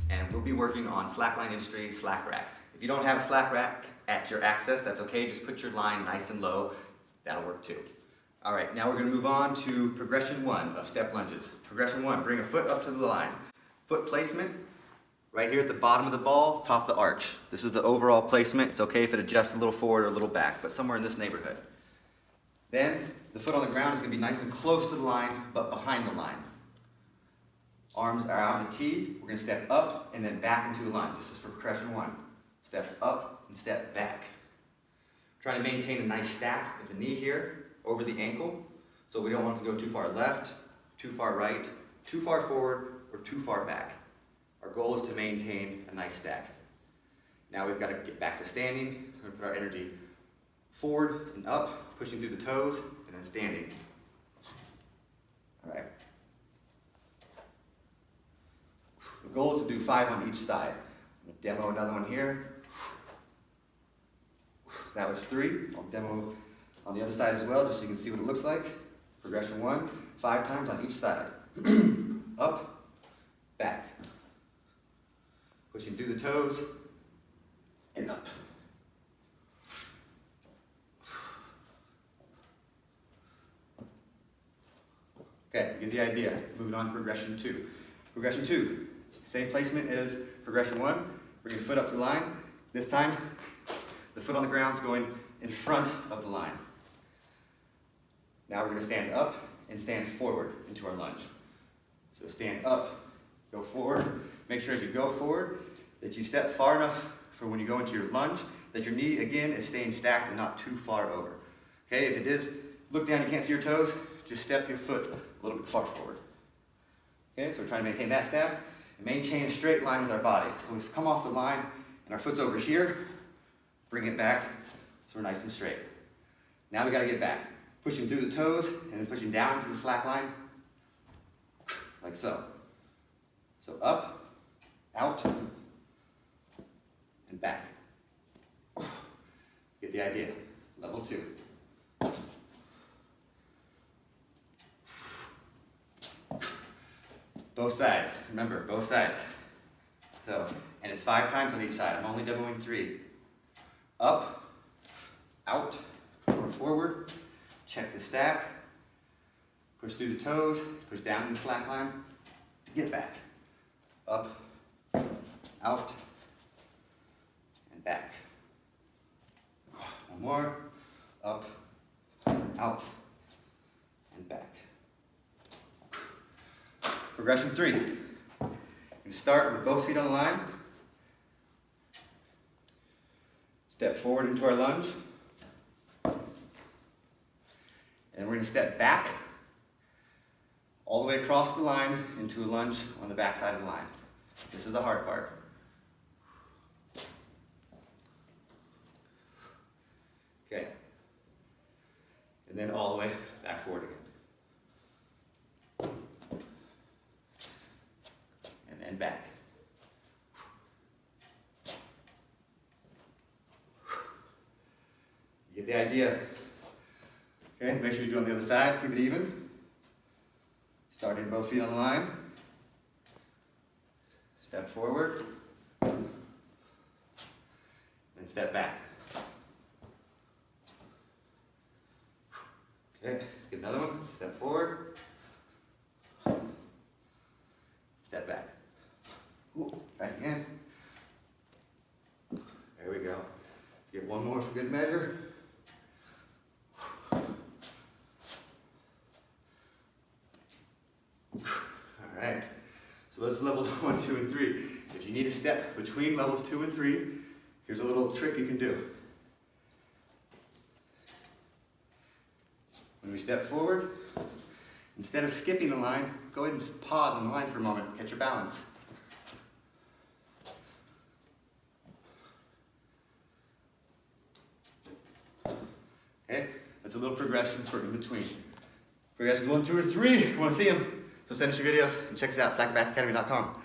and we'll be working on Slackline Industries Slack Rack. If you don't have a Slack Rack at your access, that's okay, just put your line nice and low, that'll work too. Alright, now we're going to move on to progression 1 of step lunges. Progression 1, bring a foot up to the line. Foot placement, right here at the bottom of the ball, top of the arch. This is the overall placement. It's okay if it adjusts a little forward or a little back, but somewhere in this neighborhood. Then, the foot on the ground is going to be nice and close to the line, but behind the line. Arms are out in a T. We're going to step up and then back into a lunge. This is for progression 1. Step up and step back. Try to maintain a nice stack with the knee here over the ankle, so we don't want it to go too far left, too far right, too far forward, or too far back. Our goal is to maintain a nice stack. Now we've got to get back to standing. We're going to put our energy forward and up, pushing through the toes, and then standing. All right. The goal is to do 5 on each side. I'm going to demo another one here. That was 3. I'll demo on the other side as well, just so you can see what it looks like. Progression 1, 5 times on each side. Up, back. Pushing through the toes, and up. Okay, you get the idea. Moving on to progression 2. Progression 2, same placement as progression 1. Bring your foot up to the line. This time, the foot on the ground is going in front of the line. Now we're going to stand up and stand forward into our lunge. So stand up, go forward. Make sure as you go forward that you step far enough for when you go into your lunge that your knee again is staying stacked and not too far over. Okay, if it is, look down, you can't see your toes, just step your foot a little bit far forward. Okay, so we're trying to maintain that stack and maintain a straight line with our body. So we've come off the line and our foot's over here, bring it back so we're nice and straight. Now we got to get back, pushing through the toes and then pushing down to the slack line, like so. So up, out, and back. Get the idea. Level 2. Both sides. Remember, both sides. So, and it's 5 times on each side. I'm only demoing 3. Up, out, or forward. Check the stack. Push through the toes. Push down in the slack line. Get back. Up, out, and back. One more. Up, out, and back. Progression 3. You start with both feet on the line. Step forward into our lunge. And we're going to step back all the way across the line into a lunge on the back side of the line. This is the hard part. Okay. And then all the way back forward again. And then back. You get the idea. Okay, make sure you do it on the other side, keep it even. Starting both feet on the line. Step forward. Then step back. Okay, let's get another one. Step forward. Step back. Ooh, back again. There we go. Let's get one more for good measure. Alright, so those are levels 1, 2, and 3. If you need a step between levels 2 and 3, here's a little trick you can do. When we step forward, instead of skipping the line, go ahead and just pause on the line for a moment, catch your balance. Okay, that's a little progression for in between. Progressions 1, 2, or 3, you want to see them? So send us your videos and check us out, SLACKROBATSacademy.com.